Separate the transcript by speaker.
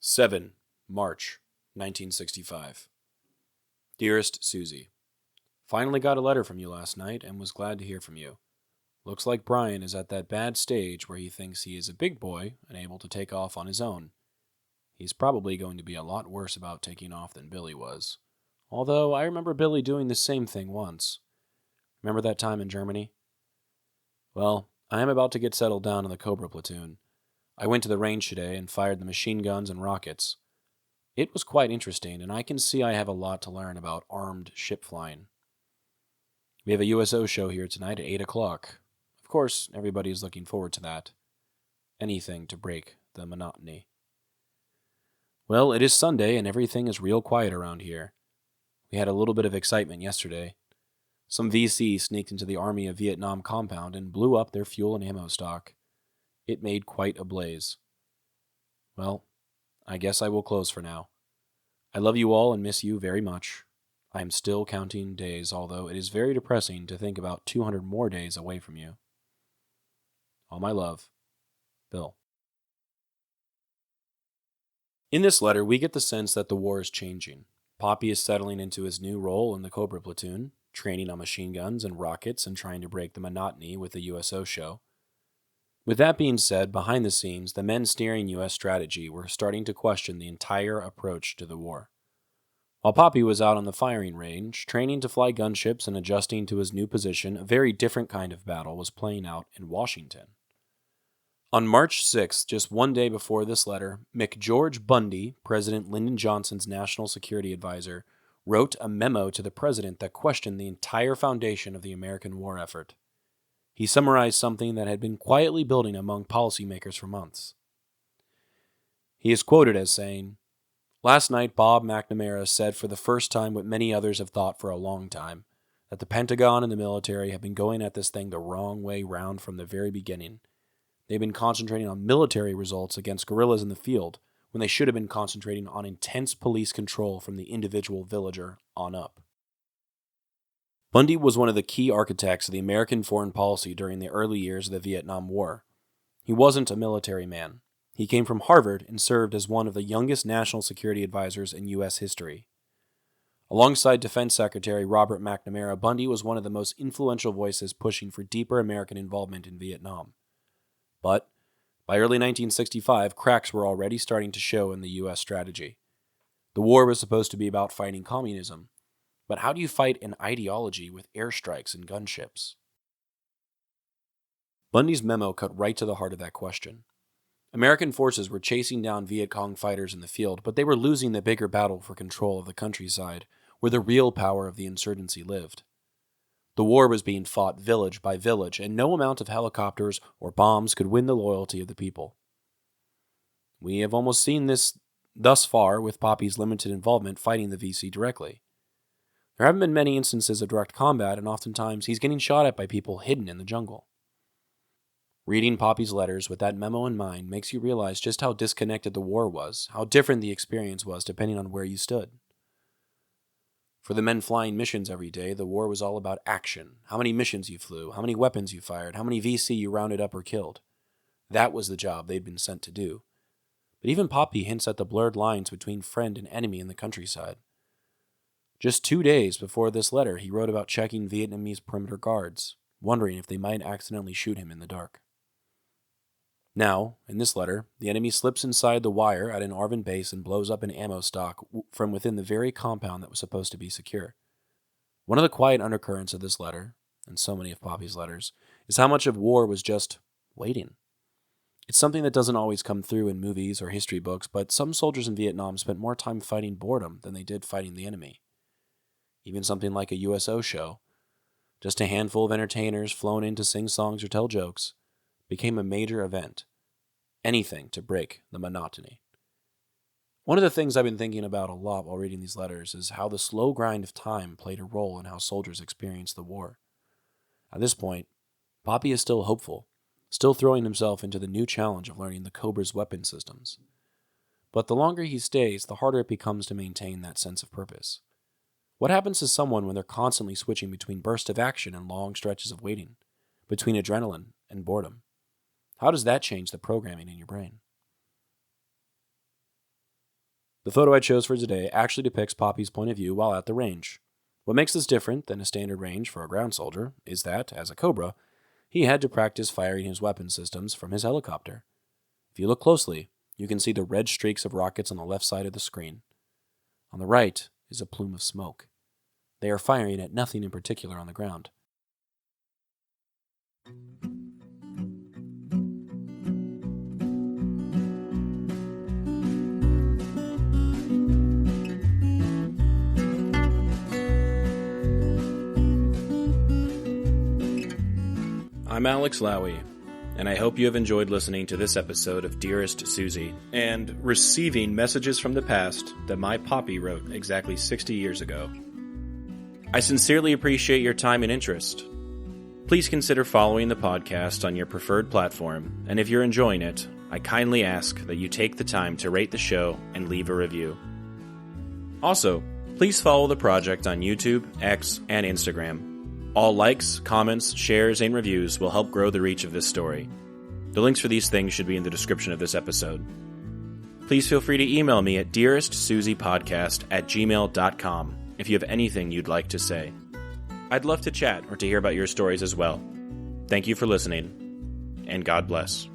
Speaker 1: 7 March 1965. Dearest Suzie, finally got a letter from you last night and was glad to hear from you. Looks like Brian is at that bad stage where he thinks he is a big boy and able to take off on his own. He's probably going to be a lot worse about taking off than Billy was. Although I remember Billy doing the same thing once. Remember that time in Germany? Well, I am about to get settled down in the Cobra platoon. I went to the range today and fired the machine guns and rockets. It was quite interesting, and I can see I have a lot to learn about armed ship flying. We have a U.S.O show here tonight at 8 o'clock. Of course, everybody is looking forward to that. Anything to break the monotony. Well, it is Sunday, and everything is real quiet around here. We had a little bit of excitement yesterday. Some VC sneaked into the Army of Vietnam compound and blew up their fuel and ammo stock. It made quite a blaze. Well, I guess I will close for now. I love you all and miss you very much. I am still counting days, although it is very depressing to think about 200 more days away from you. All my love, Bill. In this letter, we get the sense that the war is changing. Popi is settling into his new role in the Cobra platoon, training on machine guns and rockets and trying to break the monotony with the U.S.O show. With that being said, behind the scenes, the men steering U.S. strategy were starting to question the entire approach to the war. While Popi was out on the firing range, training to fly gunships and adjusting to his new position, a very different kind of battle was playing out in Washington. On March 6th, just one day before this letter, McGeorge Bundy, President Lyndon Johnson's national security advisor, wrote a memo to the president that questioned the entire foundation of the American war effort. He summarized something that had been quietly building among policymakers for months. He is quoted as saying, "Last night Bob McNamara said for the first time what many others have thought for a long time, that the Pentagon and the military have been going at this thing the wrong way round from the very beginning. They've been concentrating on military results against guerrillas in the field, when they should have been concentrating on intense police control from the individual villager on up." Bundy was one of the key architects of the American foreign policy during the early years of the Vietnam War. He wasn't a military man. He came from Harvard and served as one of the youngest national security advisors in U.S. history. Alongside Defense Secretary Robert McNamara, Bundy was one of the most influential voices pushing for deeper American involvement in Vietnam. But by early 1965, cracks were already starting to show in the U.S. strategy. The war was supposed to be about fighting communism. But how do you fight an ideology with airstrikes and gunships? Bundy's memo cut right to the heart of that question. American forces were chasing down Viet Cong fighters in the field, but they were losing the bigger battle for control of the countryside, where the real power of the insurgency lived. The war was being fought village by village, and no amount of helicopters or bombs could win the loyalty of the people. We have almost seen this thus far with Popi's limited involvement fighting the VC directly. There haven't been many instances of direct combat, and oftentimes he's getting shot at by people hidden in the jungle. Reading Popi's letters with that memo in mind makes you realize just how disconnected the war was, how different the experience was depending on where you stood. For the men flying missions every day, the war was all about action, how many missions you flew, how many weapons you fired, how many VC you rounded up or killed. That was the job they'd been sent to do. But even Popi hints at the blurred lines between friend and enemy in the countryside. Just 2 days before this letter, he wrote about checking Vietnamese perimeter guards, wondering if they might accidentally shoot him in the dark. Now, in this letter, the enemy slips inside the wire at an ARVN base and blows up an ammo stock from within the very compound that was supposed to be secure. One of the quiet undercurrents of this letter, and so many of Popi's letters, is how much of war was just waiting. It's something that doesn't always come through in movies or history books, but some soldiers in Vietnam spent more time fighting boredom than they did fighting the enemy. Even something like a U.S.O show, just a handful of entertainers flown in to sing songs or tell jokes, became a major event. Anything to break the monotony. One of the things I've been thinking about a lot while reading these letters is how the slow grind of time played a role in how soldiers experienced the war. At this point, Popi is still hopeful, still throwing himself into the new challenge of learning the Cobra's weapon systems. But the longer he stays, the harder it becomes to maintain that sense of purpose. What happens to someone when they're constantly switching between bursts of action and long stretches of waiting, between adrenaline and boredom? How does that change the programming in your brain? The photo I chose for today actually depicts Popi's point of view while at the range. What makes this different than a standard range for a ground soldier is that, as a Cobra, he had to practice firing his weapon systems from his helicopter. If you look closely, you can see the red streaks of rockets on the left side of the screen. On the right is a plume of smoke. They are firing at nothing in particular on the ground. I'm Alex Lowy, and I hope you have enjoyed listening to this episode of Dearest Suzie and receiving messages from the past that my Popi wrote exactly 60 years ago. I sincerely appreciate your time and interest. Please consider following the podcast on your preferred platform, and if you're enjoying it, I kindly ask that you take the time to rate the show and leave a review. Also, please follow the project on YouTube, X, and Instagram. All likes, comments, shares, and reviews will help grow the reach of this story. The links for these things should be in the description of this episode. Please feel free to email me at dearestsuziepodcast@gmail.com if you have anything you'd like to say. I'd love to chat or to hear about your stories as well. Thank you for listening, and God bless.